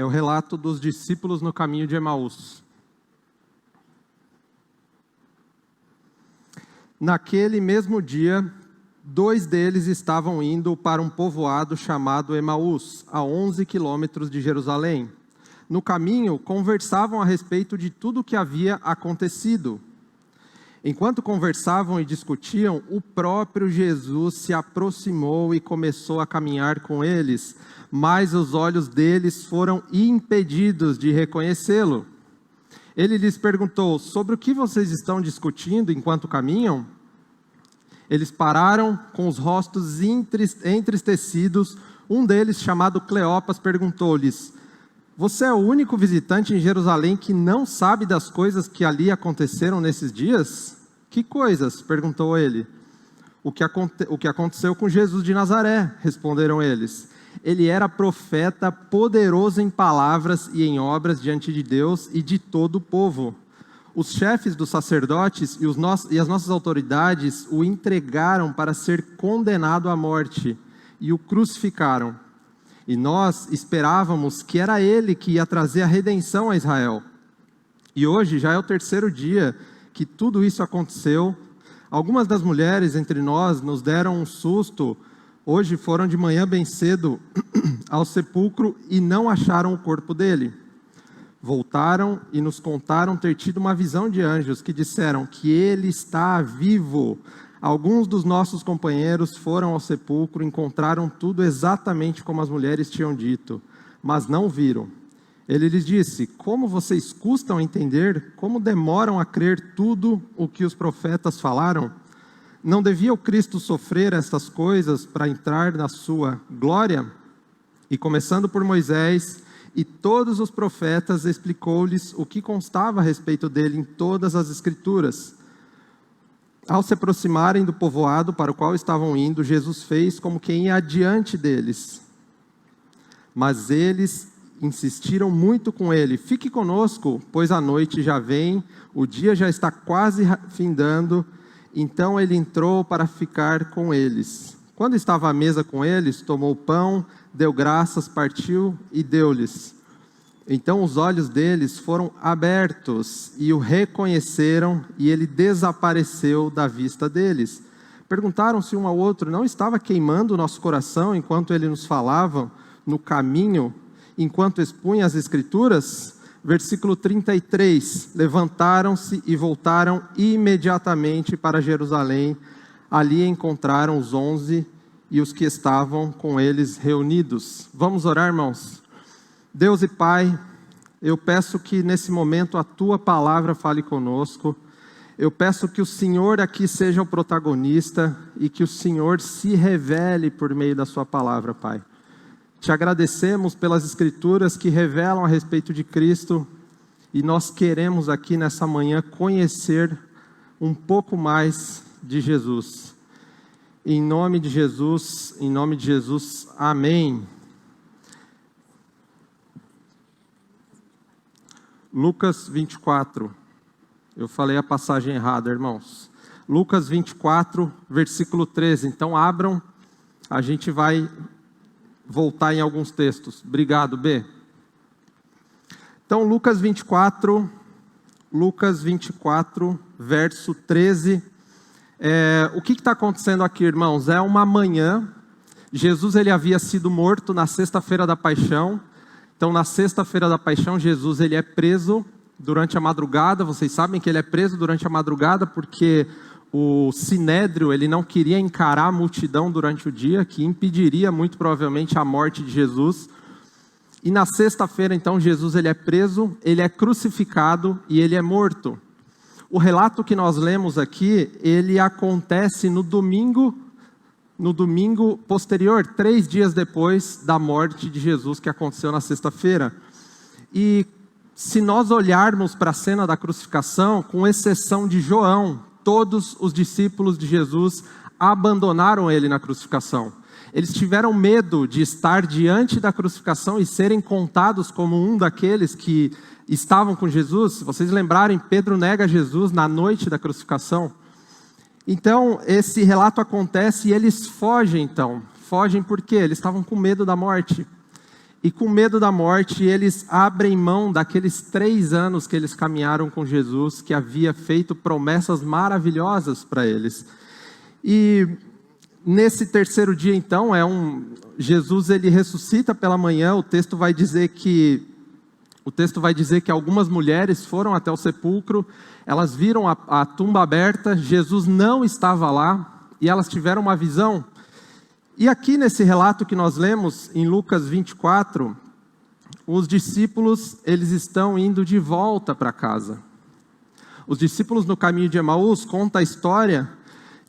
É o relato dos discípulos no caminho de Emaús. Naquele mesmo dia, 2 deles estavam indo para um povoado chamado Emaús, a 11 quilômetros de Jerusalém. No caminho, conversavam a respeito de tudo o que havia acontecido. Enquanto conversavam e discutiam, o próprio Jesus se aproximou e começou a caminhar com eles, mas os olhos deles foram impedidos de reconhecê-lo. Ele lhes perguntou: sobre o que vocês estão discutindo enquanto caminham? Eles pararam com os rostos entristecidos. Um deles, chamado Cleopas, perguntou-lhes: você é o único visitante em Jerusalém que não sabe das coisas que ali aconteceram nesses dias? Que coisas? Perguntou ele. O que aconteceu com Jesus de Nazaré, responderam eles. Ele era profeta, poderoso em palavras e em obras diante de Deus e de todo o povo. Os chefes dos sacerdotes e as nossas autoridades o entregaram para ser condenado à morte e o crucificaram. E nós esperávamos que era ele que ia trazer a redenção a Israel. E hoje já é o 3º dia que tudo isso aconteceu. Algumas das mulheres entre nós nos deram um susto. Hoje foram de manhã bem cedo ao sepulcro e não acharam o corpo dele. Voltaram e nos contaram ter tido uma visão de anjos que disseram que ele está vivo. Alguns dos nossos companheiros foram ao sepulcro e encontraram tudo exatamente como as mulheres tinham dito, mas não viram. Ele lhes disse: como vocês custam a entender, como demoram a crer tudo o que os profetas falaram? Não devia o Cristo sofrer estas coisas para entrar na sua glória? E começando por Moisés e todos os profetas, explicou-lhes o que constava a respeito dele em todas as Escrituras. Ao se aproximarem do povoado para o qual estavam indo, Jesus fez como quem ia adiante deles. Mas eles insistiram muito com ele: fique conosco, pois a noite já vem, o dia já está quase findando. Então ele entrou para ficar com eles. Quando estava à mesa com eles, tomou o pão, deu graças, partiu e deu-lhes. Então os olhos deles foram abertos e o reconheceram, e ele desapareceu da vista deles. Perguntaram-se um ao outro: não estava queimando o nosso coração enquanto ele nos falava no caminho, enquanto expunha as Escrituras? Versículo 33, levantaram-se e voltaram imediatamente para Jerusalém. Ali encontraram os 11 e os que estavam com eles reunidos. Vamos orar, irmãos? Deus e Pai, eu peço que nesse momento a Tua palavra fale conosco. Eu peço que o Senhor aqui seja o protagonista e que o Senhor se revele por meio da Sua palavra, Pai. Te agradecemos pelas Escrituras que revelam a respeito de Cristo, e nós queremos aqui nessa manhã conhecer um pouco mais de Jesus. Em nome de Jesus, amém. Lucas 24, eu falei a passagem errada, irmãos. Lucas 24, versículo 13, então abram, a gente vai voltar em alguns textos. Obrigado, B. Então, Lucas 24, verso 13. O que está acontecendo aqui, irmãos? É uma manhã. Jesus ele havia sido morto na sexta-feira da paixão. Então, na sexta-feira da paixão, Jesus ele é preso durante a madrugada. Vocês sabem que ele é preso durante a madrugada porque o Sinédrio ele não queria encarar a multidão durante o dia, que impediria muito provavelmente a morte de Jesus. E na sexta-feira, então, Jesus ele é preso, ele é crucificado e ele é morto. O relato que nós lemos aqui, ele acontece no domingo posterior, 3 dias depois da morte de Jesus, que aconteceu na sexta-feira. E se nós olharmos para a cena da crucificação, com exceção de João, todos os discípulos de Jesus abandonaram ele na crucificação. Eles tiveram medo de estar diante da crucificação e serem contados como um daqueles que estavam com Jesus. Se vocês lembrarem, Pedro nega Jesus na noite da crucificação. Então, esse relato acontece e eles fogem então. Fogem porque eles estavam com medo da morte. E com medo da morte, eles abrem mão daqueles 3 anos que eles caminharam com Jesus, que havia feito promessas maravilhosas para eles. E nesse terceiro dia, então, Jesus ele ressuscita pela manhã. O texto vai dizer que algumas mulheres foram até o sepulcro, elas viram a tumba aberta, Jesus não estava lá, e elas tiveram uma visão. E aqui nesse relato que nós lemos, em Lucas 24, os discípulos, eles estão indo de volta para casa. Os discípulos no caminho de Emaús conta a história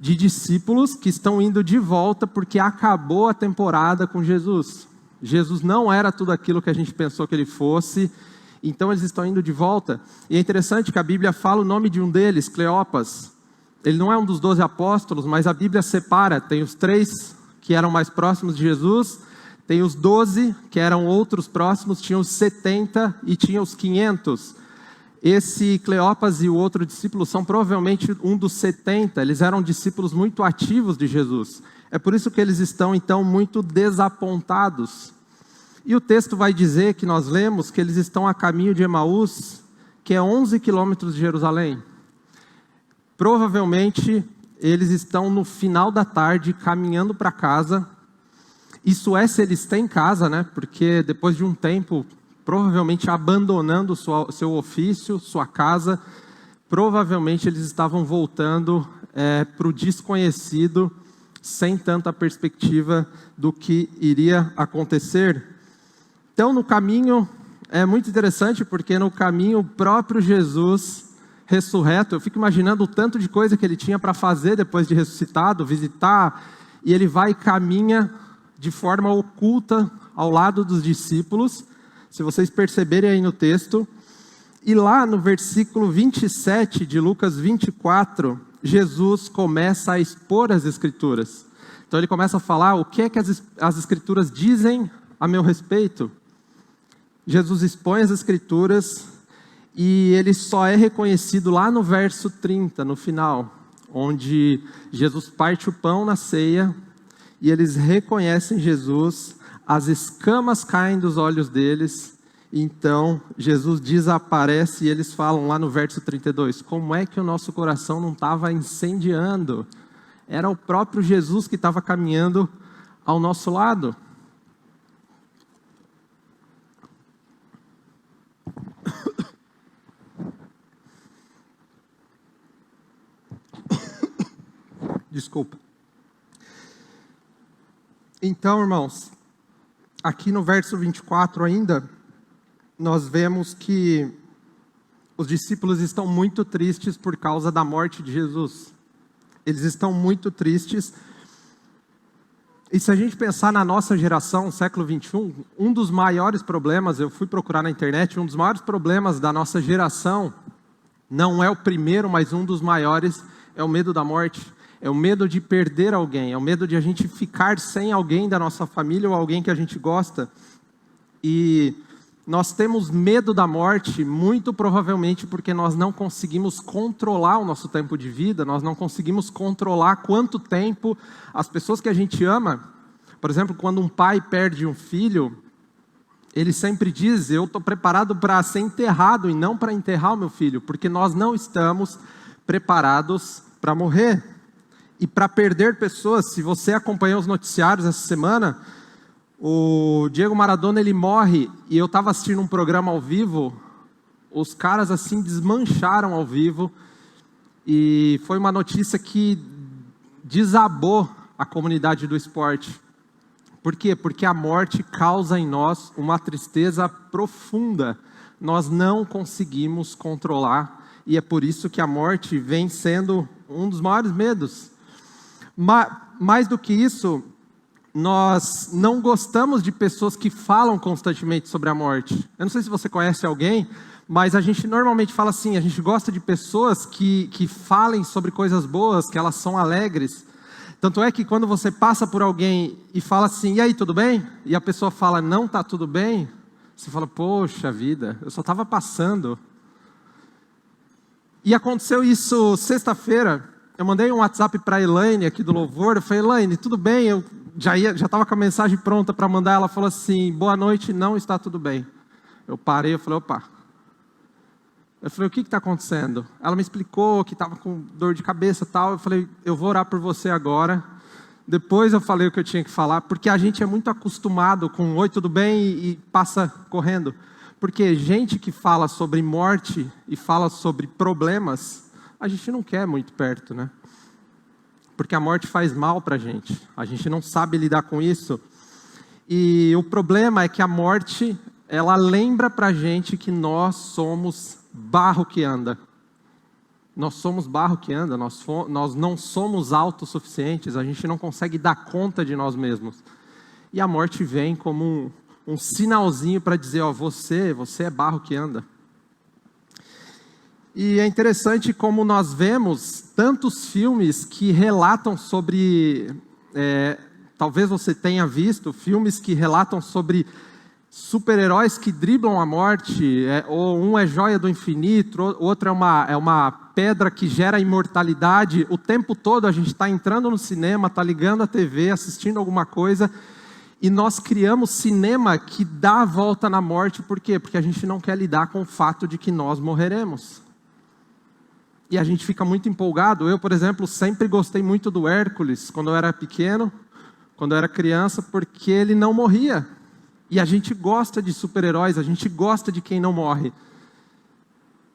de discípulos que estão indo de volta porque acabou a temporada com Jesus. Jesus não era tudo aquilo que a gente pensou que ele fosse, então eles estão indo de volta. E é interessante que a Bíblia fala o nome de um deles, Cleopas. Ele não é um dos 12 apóstolos, mas a Bíblia separa, tem os 3 que eram mais próximos de Jesus, tem os 12, que eram outros próximos, tinha os 70 e tinha os 500. Esse Cleopas e o outro discípulo são provavelmente um dos 70, eles eram discípulos muito ativos de Jesus. É por isso que eles estão, então, muito desapontados. E o texto vai dizer, que nós lemos, que eles estão a caminho de Emaús, que é 11 quilômetros de Jerusalém. Provavelmente eles estão no final da tarde, caminhando para casa. Isso é se eles têm casa, né? Porque depois de um tempo, provavelmente abandonando seu ofício, sua casa, provavelmente eles estavam voltando para o desconhecido, sem tanta perspectiva do que iria acontecer. Então, no caminho, é muito interessante, porque no caminho o próprio Jesus ressurreto, eu fico imaginando o tanto de coisa que ele tinha para fazer depois de ressuscitado, visitar, e ele vai e caminha de forma oculta ao lado dos discípulos, se vocês perceberem aí no texto. E lá no versículo 27 de Lucas 24, Jesus começa a expor as Escrituras. Então ele começa a falar o que é que as Escrituras dizem a meu respeito. Jesus expõe as Escrituras e ele só é reconhecido lá no verso 30, no final, onde Jesus parte o pão na ceia e eles reconhecem Jesus, as escamas caem dos olhos deles, então Jesus desaparece e eles falam lá no verso 32, como é que o nosso coração não estava incendiando? Era o próprio Jesus que estava caminhando ao nosso lado. Desculpa. Então, irmãos, aqui no verso 24 ainda, nós vemos que os discípulos estão muito tristes por causa da morte de Jesus. Eles estão muito tristes. E se a gente pensar na nossa geração, século 21, um dos maiores problemas, eu fui procurar na internet, um dos maiores problemas da nossa geração, não é o primeiro, mas um dos maiores, é o medo da morte. É o medo de perder alguém, é o medo de a gente ficar sem alguém da nossa família ou alguém que a gente gosta. E nós temos medo da morte, muito provavelmente porque nós não conseguimos controlar o nosso tempo de vida, nós não conseguimos controlar quanto tempo as pessoas que a gente ama. Por exemplo, quando um pai perde um filho, ele sempre diz, eu estou preparado para ser enterrado e não para enterrar o meu filho, porque nós não estamos preparados para morrer. E para perder pessoas, se você acompanhou os noticiários essa semana, o Diego Maradona ele morre, e eu estava assistindo um programa ao vivo, os caras assim desmancharam ao vivo, e foi uma notícia que desabou a comunidade do esporte. Por quê? Porque a morte causa em nós uma tristeza profunda, nós não conseguimos controlar, e é por isso que a morte vem sendo um dos maiores medos. Mais do que isso, nós não gostamos de pessoas que falam constantemente sobre a morte. Eu não sei se você conhece alguém, mas a gente normalmente fala assim, a gente gosta de pessoas que falem sobre coisas boas, que elas são alegres. Tanto é que quando você passa por alguém e fala assim, e aí, tudo bem? E a pessoa fala, não está tudo bem, você fala, poxa vida, eu só estava passando. E aconteceu isso sexta-feira. Eu mandei um WhatsApp para a Elaine aqui do Louvor, eu falei, Elaine, tudo bem, eu já estava com a mensagem pronta para mandar, ela falou assim, boa noite, não está tudo bem. Eu parei, eu falei, opa. Eu falei, o que está acontecendo? Ela me explicou que estava com dor de cabeça e tal. Eu falei, eu vou orar por você agora. Depois eu falei o que eu tinha que falar, porque a gente é muito acostumado com oi, tudo bem, e passa correndo. Porque gente que fala sobre morte e fala sobre problemas, a gente não quer muito perto, né? Porque a morte faz mal para a gente não sabe lidar com isso. E o problema é que a morte, ela lembra para a gente que nós somos barro que anda. Nós somos barro que anda, nós não somos autossuficientes, a gente não consegue dar conta de nós mesmos. E a morte vem como um sinalzinho para dizer, ó, você é barro que anda. E é interessante como nós vemos tantos filmes que relatam sobre, talvez você tenha visto, filmes que relatam sobre super-heróis que driblam a morte, ou um é joia do infinito, outro é uma pedra que gera imortalidade. O tempo todo a gente está entrando no cinema, está ligando a TV, assistindo alguma coisa, e nós criamos cinema que dá a volta na morte. Por quê? Porque a gente não quer lidar com o fato de que nós morreremos. E a gente fica muito empolgado. Eu, por exemplo, sempre gostei muito do Hércules, quando eu era pequeno, quando eu era criança, porque ele não morria. E a gente gosta de super-heróis, a gente gosta de quem não morre.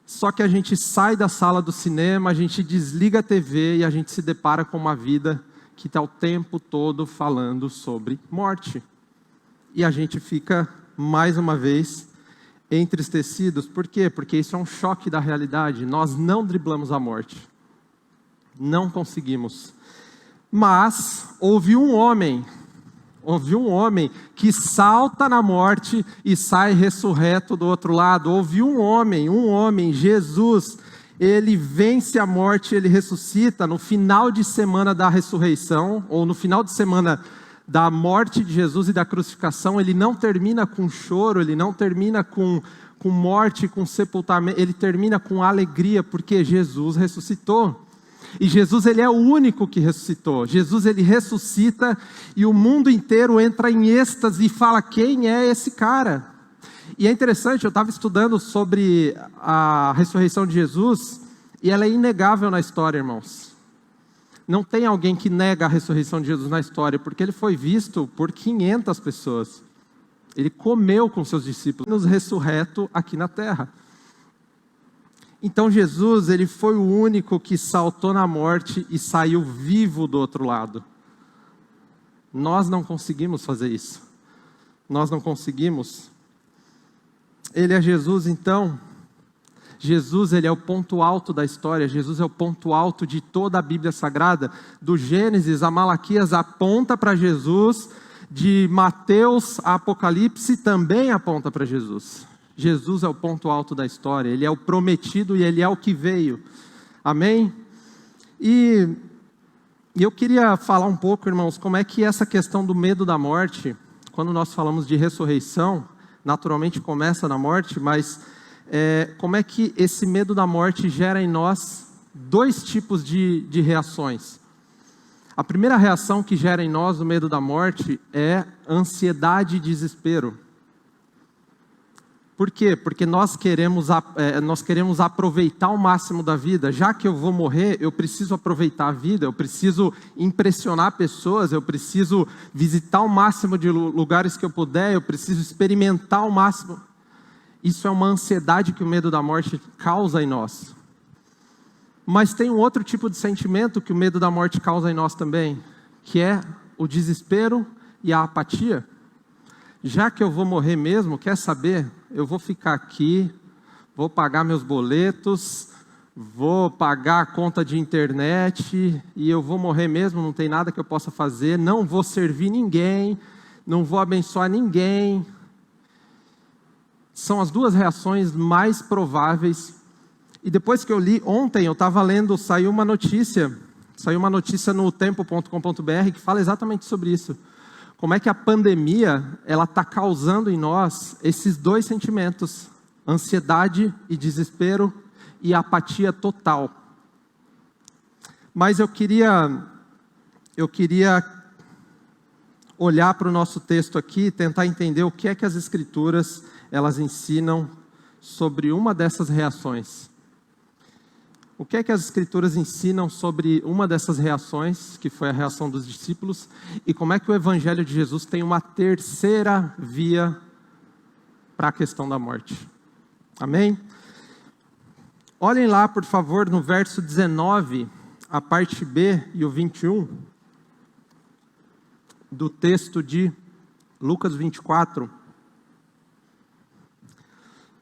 Só que a gente sai da sala do cinema, a gente desliga a TV e a gente se depara com uma vida que está o tempo todo falando sobre morte. E a gente fica, mais uma vez, entristecidos. Por quê? Porque isso é um choque da realidade. Nós não driblamos a morte. Não conseguimos. Mas houve um homem que salta na morte e sai ressurreto do outro lado. Houve um homem, Jesus, ele vence a morte, ele ressuscita no final de semana da ressurreição, ou no final de semana da morte de Jesus e da crucificação. Ele não termina com choro, ele não termina com morte, com sepultamento, ele termina com alegria, porque Jesus ressuscitou. E Jesus, ele é o único que ressuscitou. Jesus, ele ressuscita e o mundo inteiro entra em êxtase e fala, quem é esse cara? E é interessante, eu estava estudando sobre a ressurreição de Jesus e ela é inegável na história, irmãos. Não tem alguém que nega a ressurreição de Jesus na história, porque ele foi visto por 500 pessoas. Ele comeu com seus discípulos, ressurreto aqui na terra. Então Jesus, ele foi o único que saltou na morte e saiu vivo do outro lado. Nós não conseguimos fazer isso. Nós não conseguimos. Ele é Jesus, então. Jesus, ele é o ponto alto da história. Jesus é o ponto alto de toda a Bíblia Sagrada. Do Gênesis a Malaquias aponta para Jesus. De Mateus a Apocalipse também aponta para Jesus. Jesus é o ponto alto da história, ele é o prometido e ele é o que veio. Amém? E eu queria falar um pouco, irmãos, como é que essa questão do medo da morte, quando nós falamos de ressurreição, naturalmente começa na morte, mas como é que esse medo da morte gera em nós dois tipos de reações. A primeira reação que gera em nós o medo da morte é ansiedade e desespero. Por quê? Porque nós queremos aproveitar o máximo da vida. Já que eu vou morrer, eu preciso aproveitar a vida, eu preciso impressionar pessoas, eu preciso visitar o máximo de lugares que eu puder, eu preciso experimentar o máximo. Isso é uma ansiedade que o medo da morte causa em nós. Mas tem um outro tipo de sentimento que o medo da morte causa em nós também, que é o desespero e a apatia. Já que eu vou morrer mesmo, quer saber? Eu vou ficar aqui, vou pagar meus boletos, vou pagar a conta de internet e eu vou morrer mesmo, não tem nada que eu possa fazer, não vou servir ninguém, não vou abençoar ninguém. São as duas reações mais prováveis. E depois que eu li, ontem eu estava lendo, saiu uma notícia no tempo.com.br que fala exatamente sobre isso. Como é que a pandemia, ela está causando em nós esses dois sentimentos, ansiedade e desespero e apatia total. Mas eu queria olhar para o nosso texto aqui e tentar entender o que é que as Escrituras elas ensinam sobre uma dessas reações. O que é que as Escrituras ensinam sobre uma dessas reações, que foi a reação dos discípulos, e como é que o Evangelho de Jesus tem uma terceira via para a questão da morte. Amém? Olhem lá, por favor, no verso 19, a parte B e o 21, do texto de Lucas 24.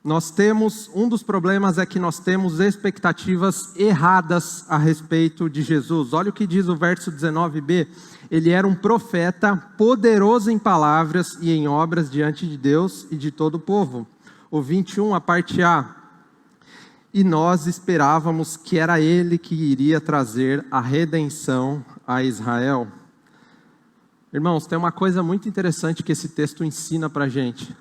Nós temos, um dos problemas é que nós temos expectativas erradas a respeito de Jesus. Olha o que diz o verso 19b. Ele era um profeta poderoso em palavras e em obras diante de Deus e de todo o povo. O 21, a parte A. E nós esperávamos que era ele que iria trazer a redenção a Israel. Irmãos, tem uma coisa muito interessante que esse texto ensina para a gente.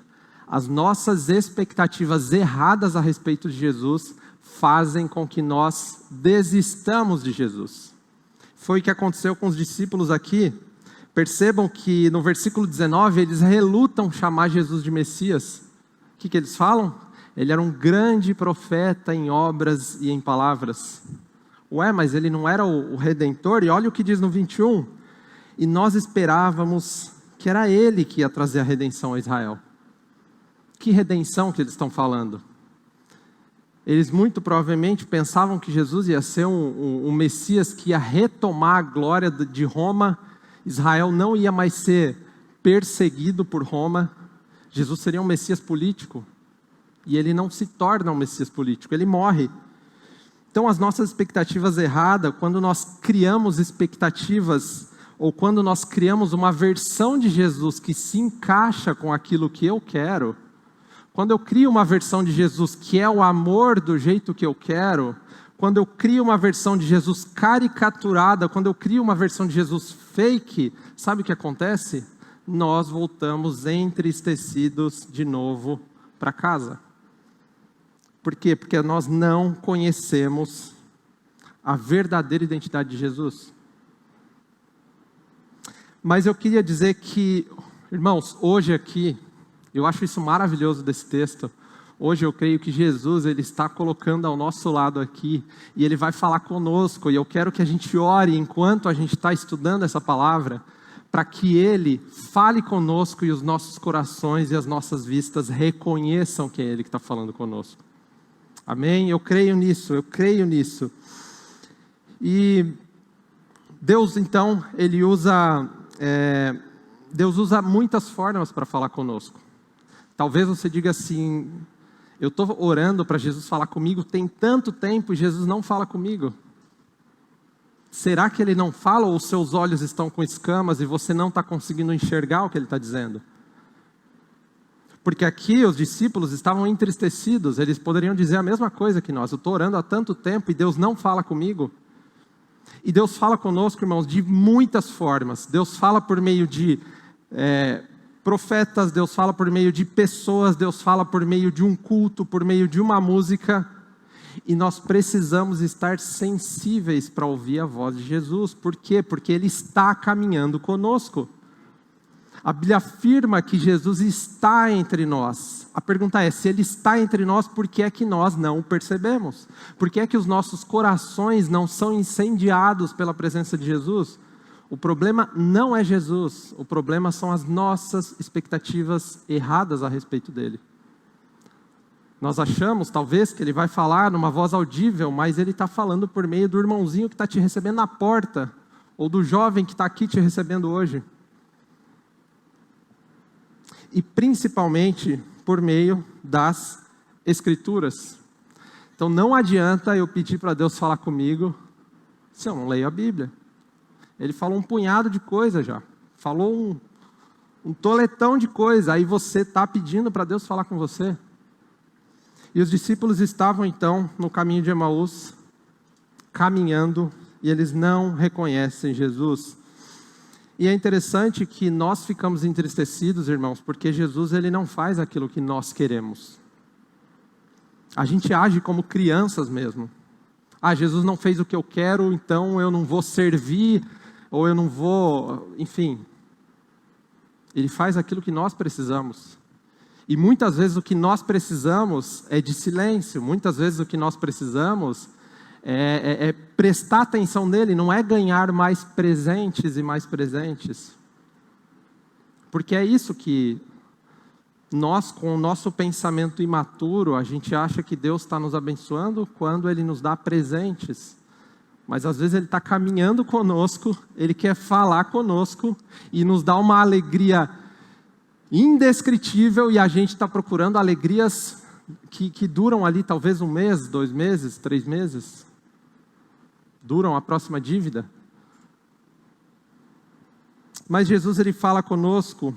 As nossas expectativas erradas a respeito de Jesus fazem com que nós desistamos de Jesus. Foi o que aconteceu com os discípulos aqui. Percebam que no versículo 19 eles relutam chamar Jesus de Messias. O que eles falam? Ele era um grande profeta em obras e em palavras. Ué, mas ele não era o Redentor? E olha o que diz no 21. E nós esperávamos que era ele que ia trazer a redenção a Israel. Que redenção que eles estão falando? Eles muito provavelmente pensavam que Jesus ia ser um Messias que ia retomar a glória de Roma. Israel não ia mais ser perseguido por Roma. Jesus seria um Messias político. E ele não se torna um Messias político, ele morre. Então as nossas expectativas erradas, quando nós criamos expectativas, ou quando nós criamos uma versão de Jesus que se encaixa com aquilo que eu quero, quando eu crio uma versão de Jesus que é o amor do jeito que eu quero, quando eu crio uma versão de Jesus caricaturada, quando eu crio uma versão de Jesus fake, sabe o que acontece? Nós voltamos entristecidos de novo para casa. Por quê? Porque nós não conhecemos a verdadeira identidade de Jesus. Mas eu queria dizer que, irmãos, hoje aqui, eu acho isso maravilhoso desse texto. Hoje eu creio que Jesus, ele está colocando ao nosso lado aqui, e ele vai falar conosco, e eu quero que a gente ore enquanto a gente está estudando essa palavra, para que ele fale conosco e os nossos corações e as nossas vistas reconheçam que é ele que está falando conosco. Amém? Eu creio nisso, eu creio nisso. E Deus, então, ele usa, Deus usa muitas formas para falar conosco. Talvez você diga assim, eu estou orando para Jesus falar comigo tem tanto tempo e Jesus não fala comigo. Será que ele não fala ou os seus olhos estão com escamas e você não está conseguindo enxergar o que ele está dizendo? Porque aqui os discípulos estavam entristecidos, eles poderiam dizer a mesma coisa que nós. Eu estou orando há tanto tempo e Deus não fala comigo. E Deus fala conosco, irmãos, de muitas formas. Deus fala por meio de profetas, Deus fala por meio de pessoas, Deus fala por meio de um culto, por meio de uma música. E nós precisamos estar sensíveis para ouvir a voz de Jesus. Por quê? Porque Ele está caminhando conosco. A Bíblia afirma que Jesus está entre nós. A pergunta é, se Ele está entre nós, por que é que nós não o percebemos? Por que é que os nossos corações não são incendiados pela presença de Jesus? O problema não é Jesus, o problema são as nossas expectativas erradas a respeito dele. Nós achamos, talvez, que ele vai falar numa voz audível, mas ele está falando por meio do irmãozinho que está te recebendo na porta, ou do jovem que está aqui te recebendo hoje. E principalmente por meio das Escrituras. Então não adianta eu pedir para Deus falar comigo se eu não leio a Bíblia. Ele falou um punhado de coisa já. Falou um toletão de coisa. Aí você está pedindo para Deus falar com você. E os discípulos estavam então no caminho de Emaús, caminhando, e eles não reconhecem Jesus. E é interessante que nós ficamos entristecidos, irmãos, porque Jesus ele não faz aquilo que nós queremos. A gente age como crianças mesmo. Jesus não fez o que eu quero, então eu não vou servir, ou eu não vou, enfim. Ele faz aquilo que nós precisamos. E muitas vezes o que nós precisamos é de silêncio. Muitas vezes o que nós precisamos é prestar atenção nele, não é ganhar mais presentes e mais presentes. Porque é isso que nós, com o nosso pensamento imaturo, a gente acha que Deus está nos abençoando quando Ele nos dá presentes. Mas às vezes Ele está caminhando conosco, Ele quer falar conosco e nos dá uma alegria indescritível, e a gente está procurando alegrias que duram ali talvez 1 mês, 2 meses, 3 meses. Duram a próxima dívida. Mas Jesus, Ele fala conosco.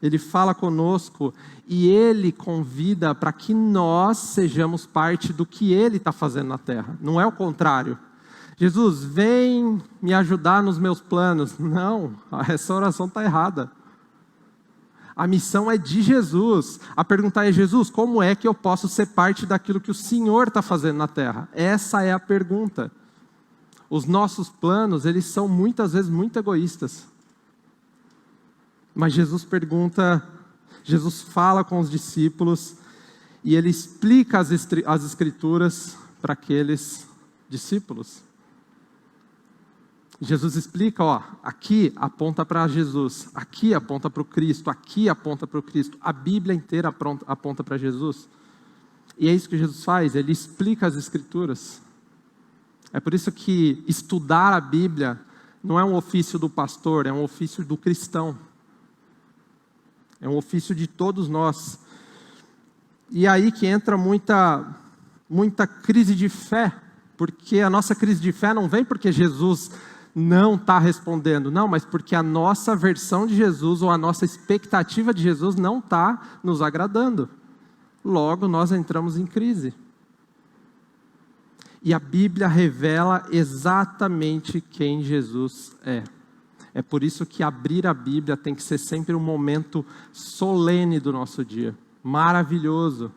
Ele fala conosco e Ele convida para que nós sejamos parte do que Ele está fazendo na terra. Não é o contrário. Jesus, vem me ajudar nos meus planos. Não, essa oração está errada. A missão é de Jesus. A pergunta é, Jesus, como é que eu posso ser parte daquilo que o Senhor está fazendo na terra? Essa é a pergunta. Os nossos planos, eles são muitas vezes muito egoístas. Mas Jesus pergunta, Jesus fala com os discípulos e Ele explica as Escrituras para aqueles discípulos. Jesus explica, aqui aponta para Jesus, aqui aponta para o Cristo, aqui aponta para o Cristo. A Bíblia inteira aponta para Jesus. E é isso que Jesus faz, Ele explica as Escrituras. É por isso que estudar a Bíblia não é um ofício do pastor, é um ofício do cristão. É um ofício de todos nós. E aí que entra muita crise de fé, porque a nossa crise de fé não vem porque Jesus não está respondendo, não, mas porque a nossa versão de Jesus ou a nossa expectativa de Jesus não está nos agradando. Logo, nós entramos em crise. E a Bíblia revela exatamente quem Jesus é. É por isso que abrir a Bíblia tem que ser sempre um momento solene do nosso dia, maravilhoso.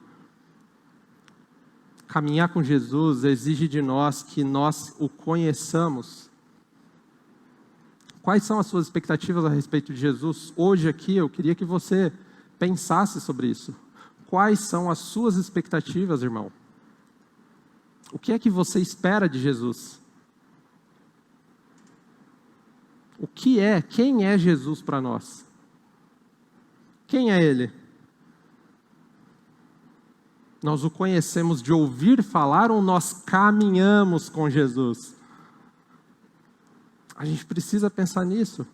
Caminhar com Jesus exige de nós que nós o conheçamos. Quais são as suas expectativas a respeito de Jesus? Hoje aqui eu queria que você pensasse sobre isso. Quais são as suas expectativas, irmão? O que é que você espera de Jesus? Quem é Jesus para nós? Quem é Ele? Nós o conhecemos de ouvir falar ou nós caminhamos com Jesus? A gente precisa pensar nisso.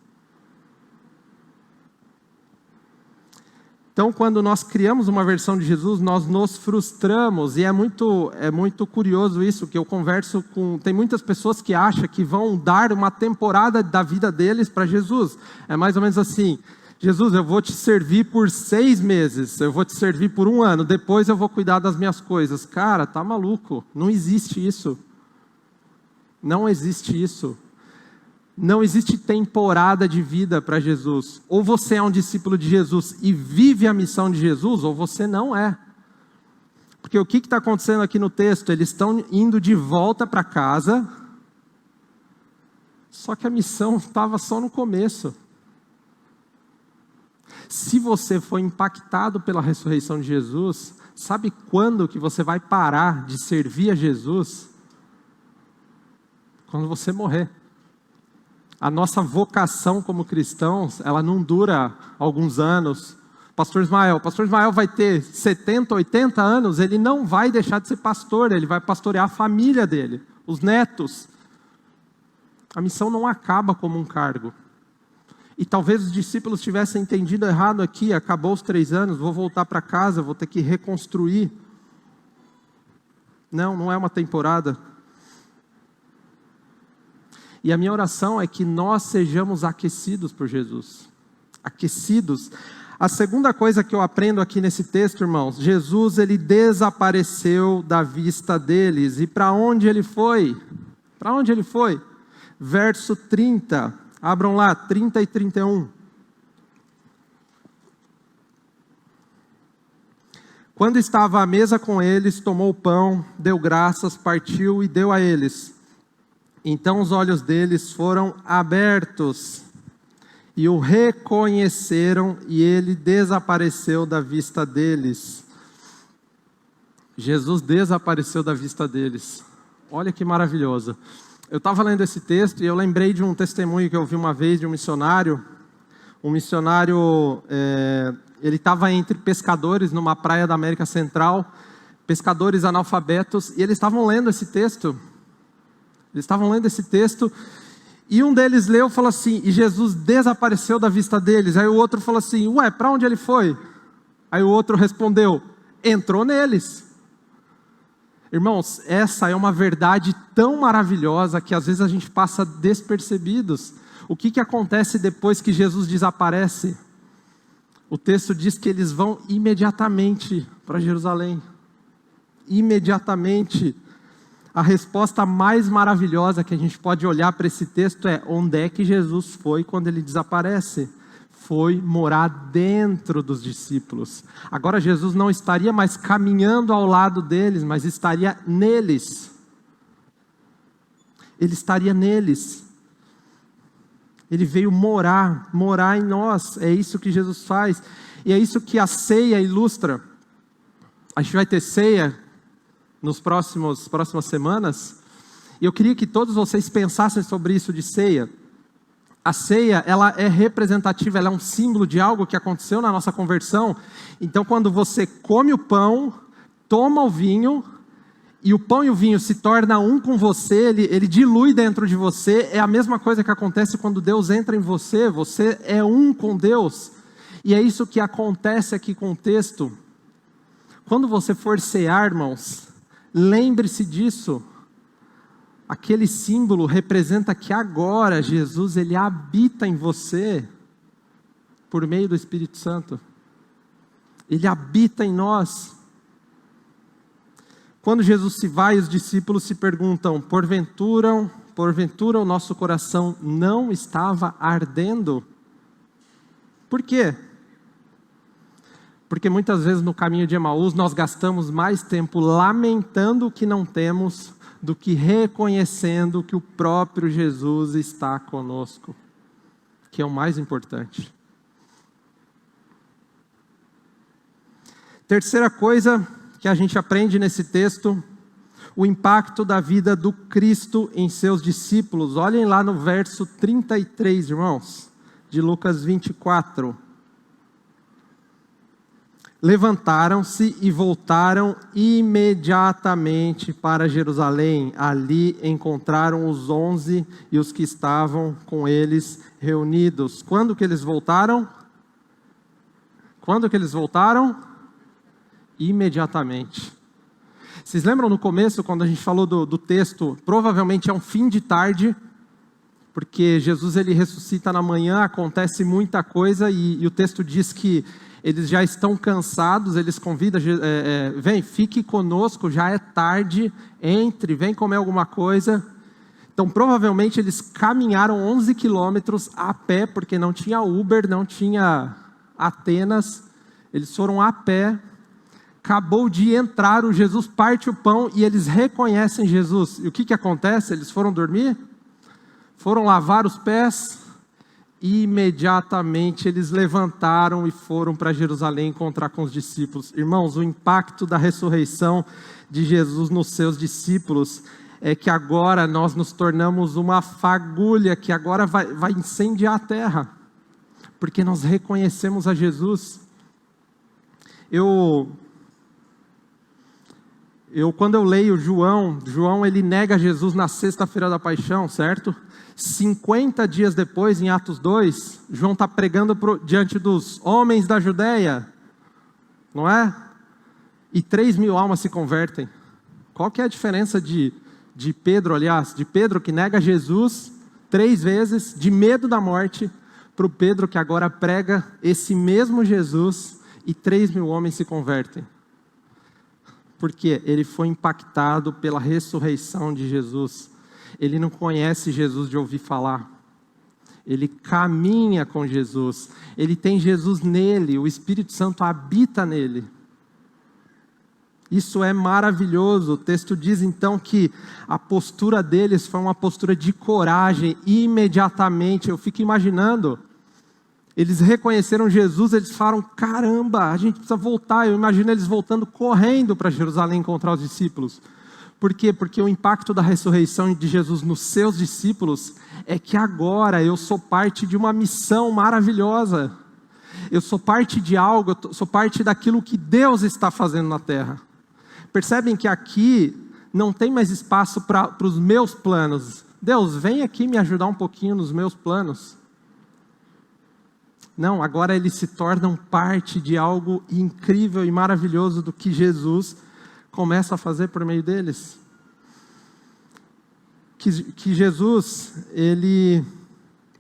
Então, quando nós criamos uma versão de Jesus, nós nos frustramos, e é muito curioso isso, que eu converso com... Tem muitas pessoas que acham que vão dar uma temporada da vida deles para Jesus. É mais ou menos assim, Jesus, eu vou te servir por 6 meses, eu vou te servir por 1 ano, depois eu vou cuidar das minhas coisas. Cara, tá maluco, não existe isso. Não existe isso. Não existe temporada de vida para Jesus. Ou você é um discípulo de Jesus e vive a missão de Jesus, ou você não é. Porque o que está acontecendo aqui no texto? Eles estão indo de volta para casa, só que a missão estava só no começo. Se você foi impactado pela ressurreição de Jesus, sabe quando que você vai parar de servir a Jesus? Quando você morrer. A nossa vocação como cristãos, ela não dura alguns anos. Pastor Ismael vai ter 70, 80 anos, ele não vai deixar de ser pastor, ele vai pastorear a família dele, os netos. A missão não acaba como um cargo. E talvez os discípulos tivessem entendido errado aqui, acabou os 3 anos, vou voltar para casa, vou ter que reconstruir. Não é uma temporada. E a minha oração é que nós sejamos aquecidos por Jesus. Aquecidos. A segunda coisa que eu aprendo aqui nesse texto, irmãos, Jesus, ele desapareceu da vista deles. E para onde ele foi? Para onde ele foi? Verso 30. Abram lá, 30 e 31. Quando estava à mesa com eles, tomou o pão, deu graças, partiu e deu a eles. Então os olhos deles foram abertos e o reconheceram, e ele desapareceu da vista deles. Jesus desapareceu da vista deles. Olha que maravilhoso. Eu estava lendo esse texto e eu lembrei de um testemunho que eu vi uma vez de um missionário. Um missionário, ele estava entre pescadores numa praia da América Central, pescadores analfabetos, e eles estavam lendo esse texto. E um deles leu e falou assim, e Jesus desapareceu da vista deles. Aí o outro falou assim, ué, para onde ele foi? Aí o outro respondeu, entrou neles. Irmãos, essa é uma verdade tão maravilhosa que às vezes a gente passa despercebidos. O que acontece depois que Jesus desaparece? O texto diz que eles vão imediatamente para Jerusalém. Imediatamente. A resposta mais maravilhosa que a gente pode olhar para esse texto é: onde é que Jesus foi quando ele desaparece? Foi morar dentro dos discípulos. Agora Jesus não estaria mais caminhando ao lado deles, mas estaria neles. Ele estaria neles. Ele veio morar em nós. É isso que Jesus faz. E é isso que a ceia ilustra. A gente vai ter ceia nos próximas semanas. E eu queria que todos vocês pensassem sobre isso de ceia. A ceia, ela é representativa, ela é um símbolo de algo que aconteceu na nossa conversão. Então, quando você come o pão, toma o vinho, e o pão e o vinho se tornam um com você, ele dilui dentro de você, é a mesma coisa que acontece quando Deus entra em você, você é um com Deus. E é isso que acontece aqui com o texto. Quando você for cear, irmãos, lembre-se disso. Aquele símbolo representa que agora Jesus, ele habita em você por meio do Espírito Santo. Ele habita em nós. Quando Jesus se vai, os discípulos se perguntam: porventura o nosso coração não estava ardendo? Por quê? Porque muitas vezes no caminho de Emaús nós gastamos mais tempo lamentando o que não temos do que reconhecendo que o próprio Jesus está conosco, que é o mais importante. Terceira coisa que a gente aprende nesse texto, o impacto da vida do Cristo em seus discípulos. Olhem lá no verso 33, irmãos, de Lucas 24. Levantaram-se e voltaram imediatamente para Jerusalém. Ali encontraram os 11 e os que estavam com eles reunidos. Quando que eles voltaram? Imediatamente. Vocês lembram no começo, quando a gente falou do texto, provavelmente é um fim de tarde, porque Jesus ele ressuscita na manhã, acontece muita coisa, e o texto diz que eles já estão cansados, eles convidam, vem, fique conosco, já é tarde, entre, vem comer alguma coisa. Então provavelmente eles caminharam 11 quilômetros a pé, porque não tinha Uber, não tinha Atenas, eles foram a pé. Acabou de entrar, o Jesus parte o pão e eles reconhecem Jesus. E o que acontece? Eles foram dormir? Foram lavar os pés? Imediatamente eles levantaram e foram para Jerusalém encontrar com os discípulos. Irmãos, o impacto da ressurreição de Jesus nos seus discípulos é que agora nós nos tornamos uma fagulha que agora vai incendiar a terra, porque nós reconhecemos a Jesus. Quando eu leio João ele nega Jesus na sexta-feira da paixão, certo? 50 dias depois, em Atos 2, João está pregando diante dos homens da Judéia, não é? E 3.000 almas se convertem. Qual que é a diferença de Pedro, aliás, de Pedro que nega Jesus 3 vezes, de medo da morte, para o Pedro que agora prega esse mesmo Jesus e 3.000 homens se convertem? Porque ele foi impactado pela ressurreição de Jesus. Ele não conhece Jesus de ouvir falar. Ele caminha com Jesus. Ele tem Jesus nele. O Espírito Santo habita nele. Isso é maravilhoso. O texto diz então que a postura deles foi uma postura de coragem. Imediatamente, eu fico imaginando Eles reconheceram Jesus, eles falaram, caramba, a gente precisa voltar. Eu imagino eles voltando correndo para Jerusalém encontrar os discípulos. Por quê? Porque o impacto da ressurreição de Jesus nos seus discípulos é que agora eu sou parte de uma missão maravilhosa. Eu sou parte de algo, eu sou parte daquilo que Deus está fazendo na terra. Percebem que aqui não tem mais espaço para os meus planos. Deus, vem aqui me ajudar um pouquinho nos meus planos. Não, agora eles se tornam parte de algo incrível e maravilhoso do que Jesus começa a fazer por meio deles. Que Jesus, Ele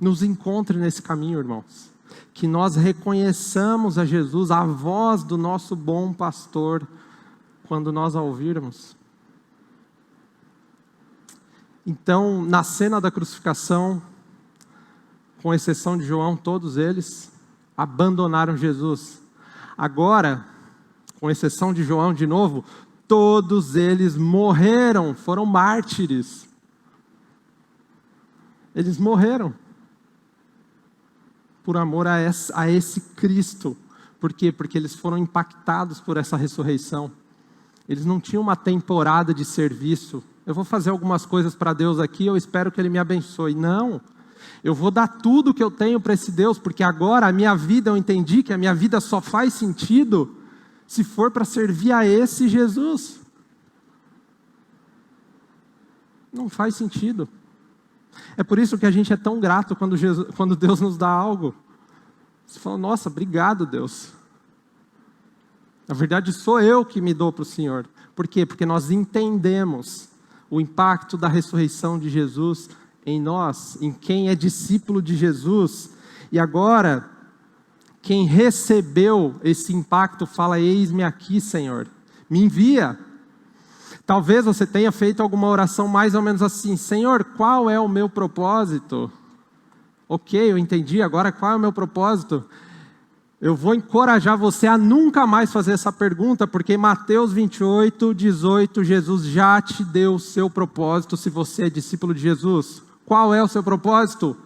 nos encontre nesse caminho, irmãos. Que nós reconheçamos a Jesus, a voz do nosso bom pastor, quando nós a ouvirmos. Então, na cena da crucificação, com exceção de João, todos eles abandonaram Jesus. Agora, com exceção de João de novo, todos eles morreram, foram mártires. Eles morreram por amor a esse Cristo. Por quê? Porque eles foram impactados por essa ressurreição. Eles não tinham uma temporada de serviço. Eu vou fazer algumas coisas para Deus aqui, eu espero que Ele me abençoe. Não. Eu vou dar tudo que eu tenho para esse Deus, porque agora a minha vida, eu entendi que a minha vida só faz sentido se for para servir a esse Jesus. Não faz sentido. É por isso que a gente é tão grato quando Deus nos dá algo. Você fala, nossa, obrigado, Deus. Na verdade, sou eu que me dou para o Senhor. Por quê? Porque nós entendemos o impacto da ressurreição de Jesus em nós, em quem é discípulo de Jesus. E agora, quem recebeu esse impacto fala, eis-me aqui, Senhor, me envia. Talvez você tenha feito alguma oração mais ou menos assim, Senhor, qual é o meu propósito? Ok, eu entendi, agora qual é o meu propósito? Eu vou encorajar você a nunca mais fazer essa pergunta, porque Mateus 28, 18, Jesus já te deu o seu propósito se você é discípulo de Jesus. Qual é o seu propósito?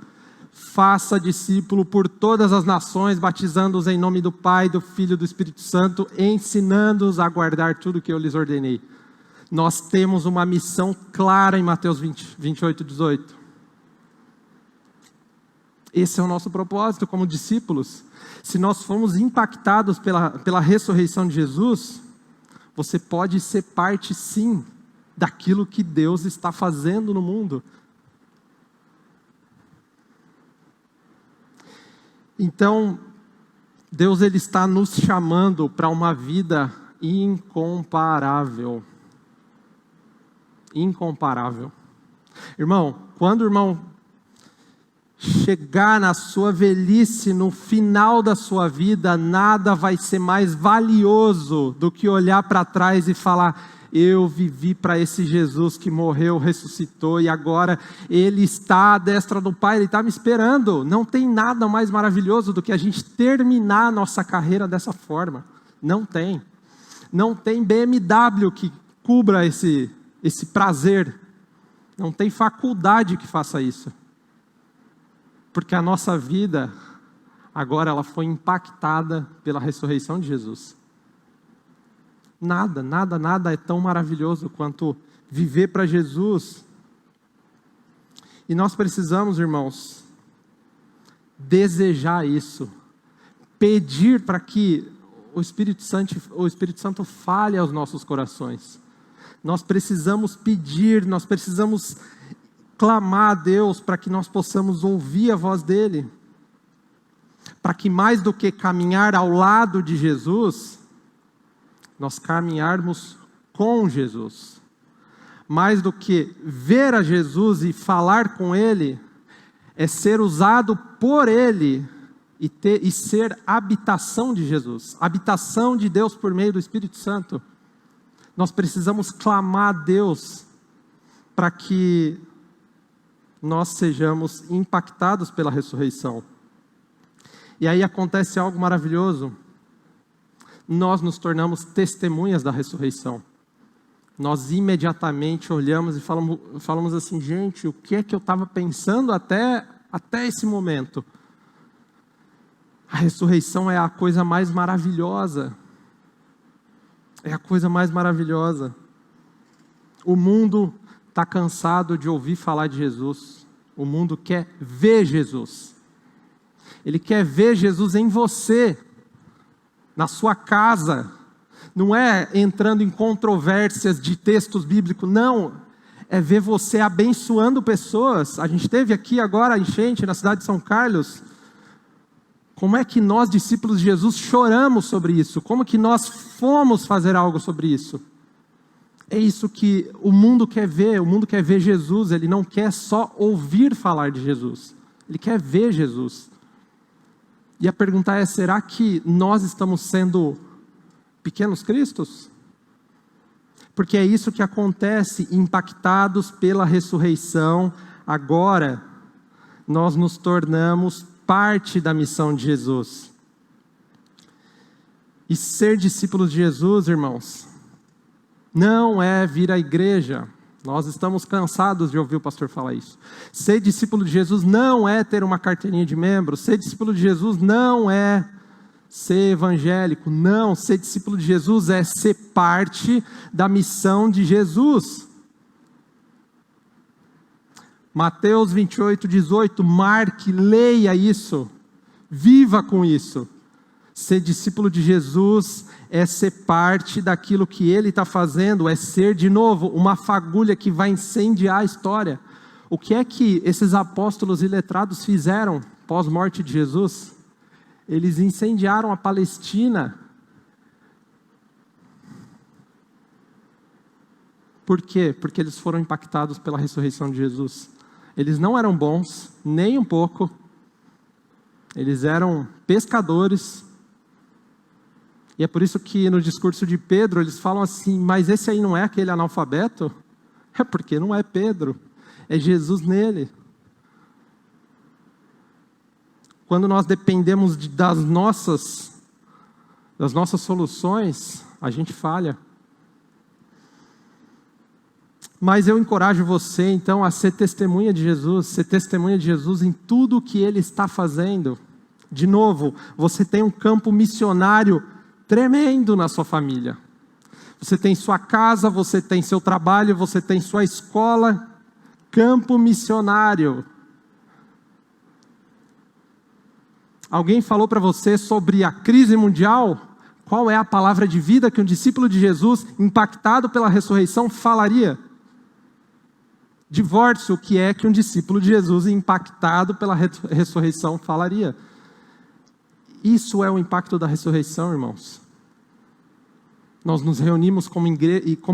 Faça discípulo por todas as nações, batizando-os em nome do Pai, do Filho e do Espírito Santo, ensinando-os a guardar tudo que eu lhes ordenei. Nós temos uma missão clara em Mateus 28, 18. Esse é o nosso propósito como discípulos. Se nós fomos impactados pela ressurreição de Jesus, você pode ser parte, sim, daquilo que Deus está fazendo no mundo. Então, Deus ele está nos chamando para uma vida incomparável. Incomparável. Irmão, quando o irmão chegar na sua velhice, no final da sua vida, nada vai ser mais valioso do que olhar para trás e falar, eu vivi para esse Jesus que morreu, ressuscitou e agora Ele está à destra do Pai, Ele está me esperando. Não tem nada mais maravilhoso do que a gente terminar a nossa carreira dessa forma. Não tem. Não tem BMW que cubra esse prazer. Não tem faculdade que faça isso. Porque a nossa vida, agora ela foi impactada pela ressurreição de Jesus. Nada, nada, nada é tão maravilhoso quanto viver para Jesus. E nós precisamos, irmãos, desejar isso. Pedir para que o Espírito Santo fale aos nossos corações. Nós precisamos pedir, nós precisamos clamar a Deus para que nós possamos ouvir a voz dEle. Para que mais do que caminhar ao lado de Jesus, nós caminharmos com Jesus. Mais do que ver a Jesus e falar com Ele, é ser usado por Ele e ser habitação de Jesus. Habitação de Deus por meio do Espírito Santo. Nós precisamos clamar a Deus para que nós sejamos impactados pela ressurreição. E aí acontece algo maravilhoso. Nós nos tornamos testemunhas da ressurreição. Nós imediatamente olhamos e falamos assim, gente, o que é que eu estava pensando até esse momento? A ressurreição é a coisa mais maravilhosa. É a coisa mais maravilhosa. O mundo está cansado de ouvir falar de Jesus. O mundo quer ver Jesus. Ele quer ver Jesus em você, na sua casa. Não é entrando em controvérsias de textos bíblicos, não. É ver você abençoando pessoas. A gente teve aqui agora a enchente na cidade de São Carlos. Como é que nós, discípulos de Jesus, choramos sobre isso? Como que nós fomos fazer algo sobre isso? É isso que o mundo quer ver. O mundo quer ver Jesus. Ele não quer só ouvir falar de Jesus. Ele quer ver Jesus. E a pergunta é, será que nós estamos sendo pequenos cristos? Porque é isso que acontece, impactados pela ressurreição. Agora, nós nos tornamos parte da missão de Jesus. E ser discípulos de Jesus, irmãos, não é vir à igreja. Nós estamos cansados de ouvir o pastor falar isso. Ser discípulo de Jesus não é ter uma carteirinha de membro. Ser discípulo de Jesus não é ser evangélico. Não, ser discípulo de Jesus é ser parte da missão de Jesus. Mateus 28, 18, marque, leia isso, viva com isso. Ser discípulo de Jesus é ser parte daquilo que Ele está fazendo, é ser, de novo, uma fagulha que vai incendiar a história. O que é que esses apóstolos iletrados fizeram pós-morte de Jesus? Eles incendiaram a Palestina. Por quê? Porque eles foram impactados pela ressurreição de Jesus. Eles não eram bons, nem um pouco. Eles eram pescadores. E é por isso que no discurso de Pedro eles falam assim, mas esse aí não é aquele analfabeto? É porque não é Pedro, é Jesus nele. Quando nós dependemos das nossas soluções, a gente falha. Mas eu encorajo você, então, a ser testemunha de Jesus em tudo o que Ele está fazendo. De novo, você tem um campo missionário tremendo na sua família. Você tem sua casa, você tem seu trabalho, você tem sua escola, campo missionário. Alguém falou para você sobre a crise mundial? Qual é a palavra de vida que um discípulo de Jesus, impactado pela ressurreição, falaria? Divórcio, o que é que um discípulo de Jesus impactado pela ressurreição falaria? Isso é o impacto da ressurreição, irmãos. Nós nos reunimos como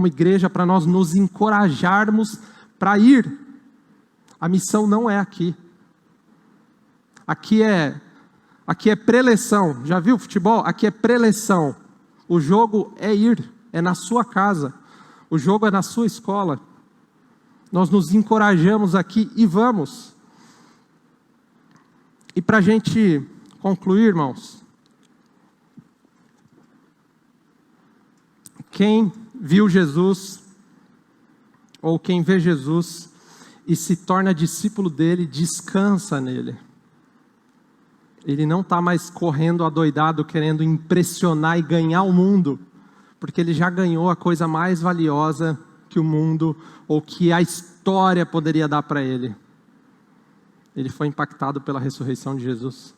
igreja para nós nos encorajarmos para ir. A missão não é aqui. Aqui é preleção. Já viu futebol? Aqui é preleção. O jogo é ir, é na sua casa. O jogo é na sua escola. Nós nos encorajamos aqui e vamos. E para a gente concluir, irmãos, quem viu Jesus, ou quem vê Jesus e se torna discípulo dele, descansa nele. Ele não está mais correndo adoidado, querendo impressionar e ganhar o mundo, porque ele já ganhou a coisa mais valiosa que o mundo, ou que a história poderia dar para ele. Ele foi impactado pela ressurreição de Jesus.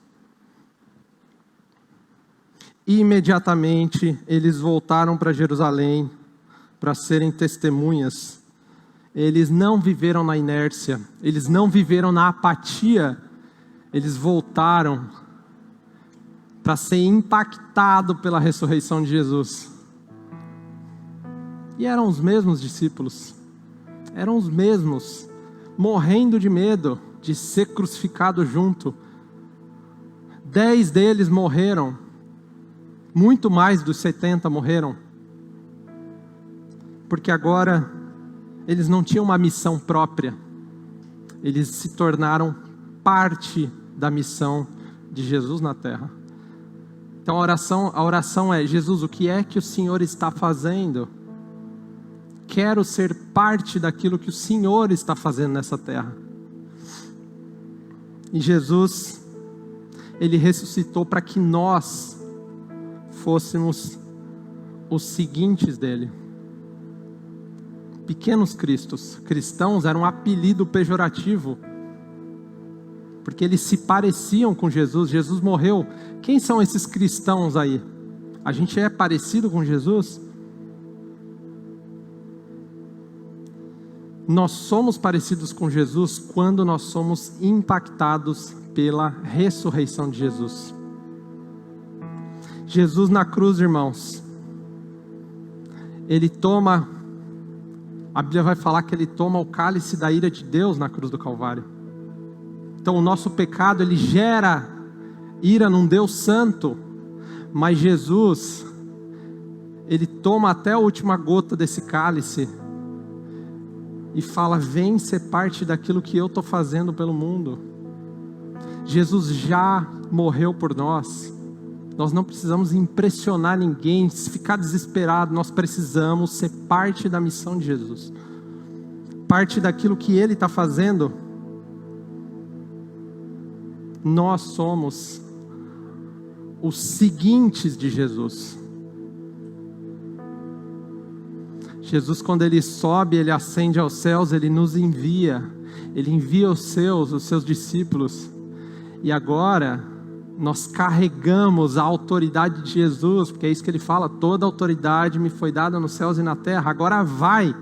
Imediatamente, eles voltaram para Jerusalém, para serem testemunhas. Eles não viveram na inércia, eles não viveram na apatia, eles voltaram para ser impactado pela ressurreição de Jesus. E eram os mesmos discípulos, eram os mesmos, morrendo de medo de ser crucificado junto. 10 deles morreram, muito mais dos 70 morreram, porque agora eles não tinham uma missão própria, eles se tornaram parte da missão de Jesus na terra. Então a oração é: Jesus, o que é que o Senhor está fazendo? Quero ser parte daquilo que o Senhor está fazendo nessa terra. E Jesus, Ele ressuscitou para que nós fôssemos os seguintes dele. Pequenos cristos. Cristãos era um apelido pejorativo, porque eles se pareciam com Jesus. Jesus morreu. Quem são esses cristãos aí? A gente é parecido com Jesus? Nós somos parecidos com Jesus quando nós somos impactados pela ressurreição de Jesus. Jesus na cruz, irmãos, ele toma, a Bíblia vai falar que ele toma o cálice da ira de Deus na cruz do Calvário. Então o nosso pecado, ele gera ira num Deus santo, mas Jesus, ele toma até a última gota desse cálice e fala: vem ser parte daquilo que eu estou fazendo pelo mundo. Jesus já morreu por nós. Nós não precisamos impressionar ninguém, ficar desesperado. Nós precisamos ser parte da missão de Jesus, parte daquilo que Ele está fazendo. Nós somos os seguintes de Jesus. Jesus, quando Ele sobe, Ele ascende aos céus, Ele nos envia. Ele envia os seus discípulos. E agora nós carregamos a autoridade de Jesus, porque é isso que Ele fala: toda autoridade me foi dada nos céus e na terra. Agora vai.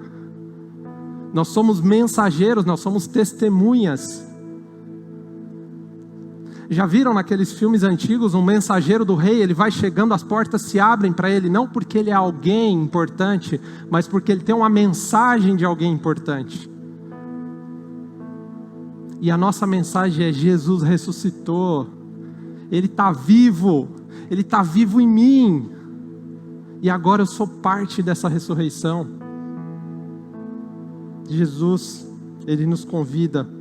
Nós somos mensageiros, nós somos testemunhas. Já viram naqueles filmes antigos um mensageiro do rei? Ele vai chegando, as portas se abrem para ele, não porque ele é alguém importante, mas porque ele tem uma mensagem de alguém importante. E a nossa mensagem é: Jesus ressuscitou, Ele está vivo em mim, e agora eu sou parte dessa ressurreição. Jesus, Ele nos convida.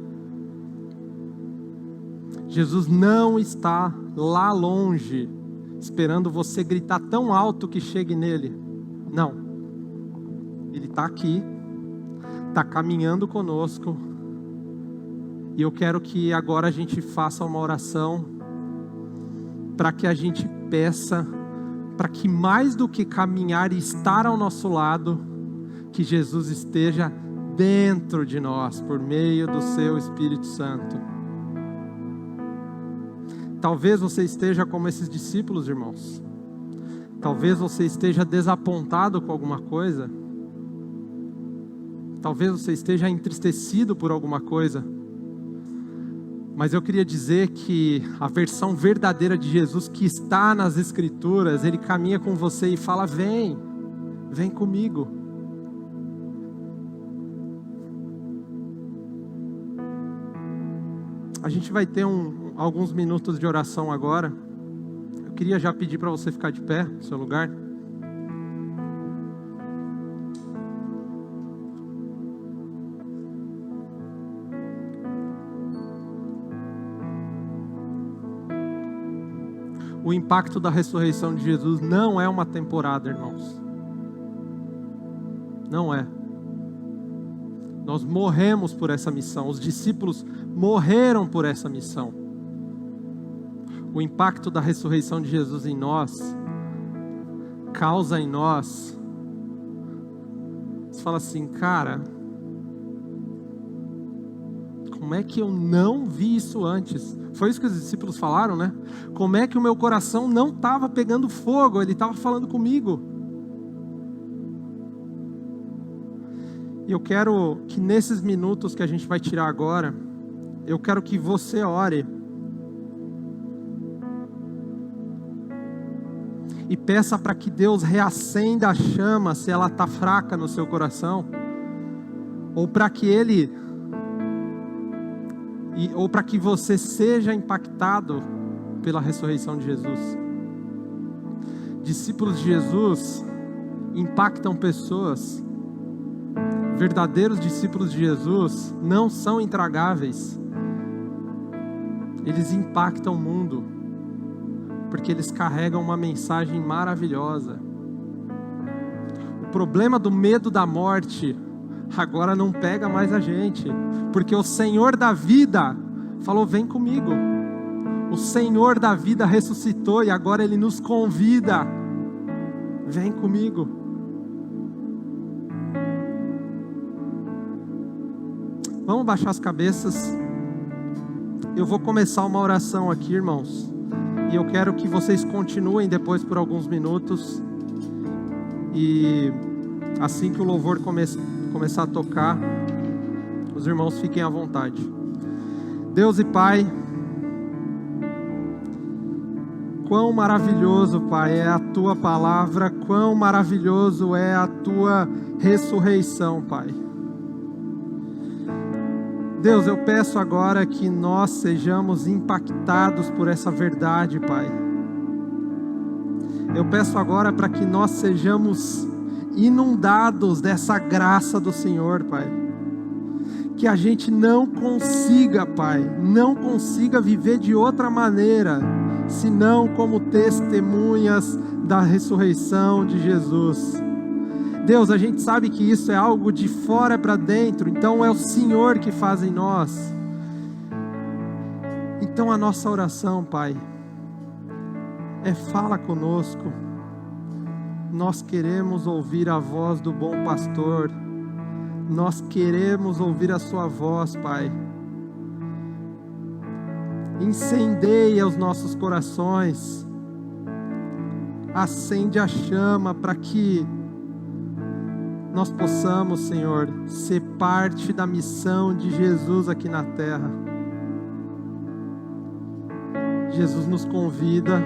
Jesus não está lá longe, esperando você gritar tão alto que chegue nele. Não. Ele está aqui, está caminhando conosco. E eu quero que agora a gente faça uma oração, para que a gente peça, para que mais do que caminhar e estar ao nosso lado, que Jesus esteja dentro de nós, por meio do seu Espírito Santo. Talvez você esteja como esses discípulos, irmãos. Talvez você esteja desapontado com alguma coisa. Talvez você esteja entristecido por alguma coisa. Mas eu queria dizer que a versão verdadeira de Jesus, que está nas Escrituras, Ele caminha com você e fala: vem comigo. A gente vai ter alguns minutos de oração agora. Eu queria já pedir para você ficar de pé no seu lugar. O impacto da ressurreição de Jesus não é uma temporada, irmãos. Não é. Nós morremos por essa missão. Os discípulos morreram por essa missão. O impacto da ressurreição de Jesus em nós causa em nós. Você fala assim: cara, como é que eu não vi isso antes? Foi isso que os discípulos falaram, né? Como é que o meu coração não estava pegando fogo? Ele estava falando comigo. E eu quero que nesses minutos que a gente vai tirar agora, eu quero que você ore e peça para que Deus reacenda a chama, se ela está fraca no seu coração, ou para que para que você seja impactado pela ressurreição de Jesus. Discípulos de Jesus impactam pessoas. Verdadeiros discípulos de Jesus não são intragáveis. Eles impactam o mundo, porque eles carregam uma mensagem maravilhosa. O problema do medo da morte agora não pega mais a gente, porque o Senhor da vida falou: vem comigo. O Senhor da vida ressuscitou e agora Ele nos convida. Vem comigo. Vamos baixar as cabeças. Eu vou começar uma oração aqui, irmãos. E eu quero que vocês continuem depois por alguns minutos. E assim que o louvor começar a tocar, os irmãos fiquem à vontade. Deus e Pai, quão maravilhoso, Pai, é a Tua palavra, quão maravilhoso é a Tua ressurreição, Pai. Deus, eu peço agora que nós sejamos impactados por essa verdade, Pai. Eu peço agora para que nós sejamos inundados dessa graça do Senhor, Pai. Que a gente não consiga, Pai, não consiga viver de outra maneira, senão como testemunhas da ressurreição de Jesus. Deus, a gente sabe que isso é algo de fora para dentro, então é o Senhor que faz em nós. Então a nossa oração, Pai, fala conosco. Nós queremos ouvir a voz do bom pastor. Nós queremos ouvir a sua voz, Pai. Incendeia os nossos corações. Acende a chama para que nós possamos, Senhor, ser parte da missão de Jesus aqui na terra. Jesus nos convida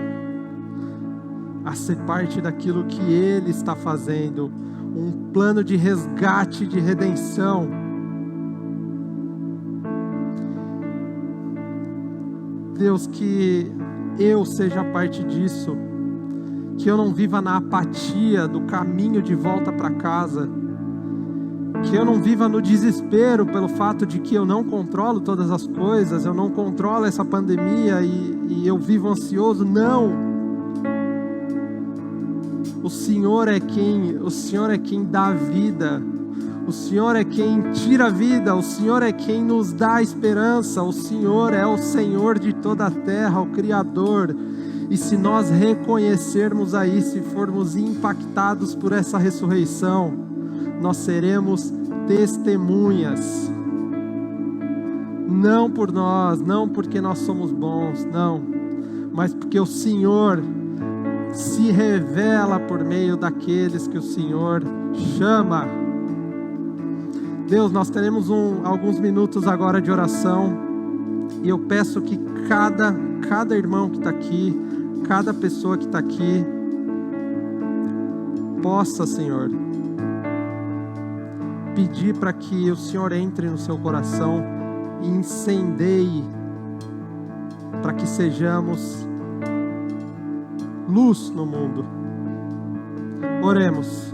a ser parte daquilo que Ele está fazendo, um plano de resgate, de redenção. Deus, que eu seja parte disso, que eu não viva na apatia do caminho de volta para casa, que eu não viva no desespero pelo fato de que eu não controlo todas as coisas, eu não controlo essa pandemia e eu vivo ansioso. Não! O Senhor é quem dá vida, o Senhor é quem tira a vida, o Senhor é quem nos dá esperança, o Senhor é o Senhor de toda a terra, o Criador. E se nós reconhecermos aí, se formos impactados por essa ressurreição, nós seremos testemunhas. Não por nós, não porque nós somos bons, não, mas porque o Senhor se revela por meio daqueles que o Senhor chama. Deus, nós teremos alguns minutos agora de oração, e eu peço que cada irmão que está aqui, cada pessoa que está aqui, possa, Senhor, pedir para que o Senhor entre no seu coração e incendeie, para que sejamos luz no mundo. Oremos.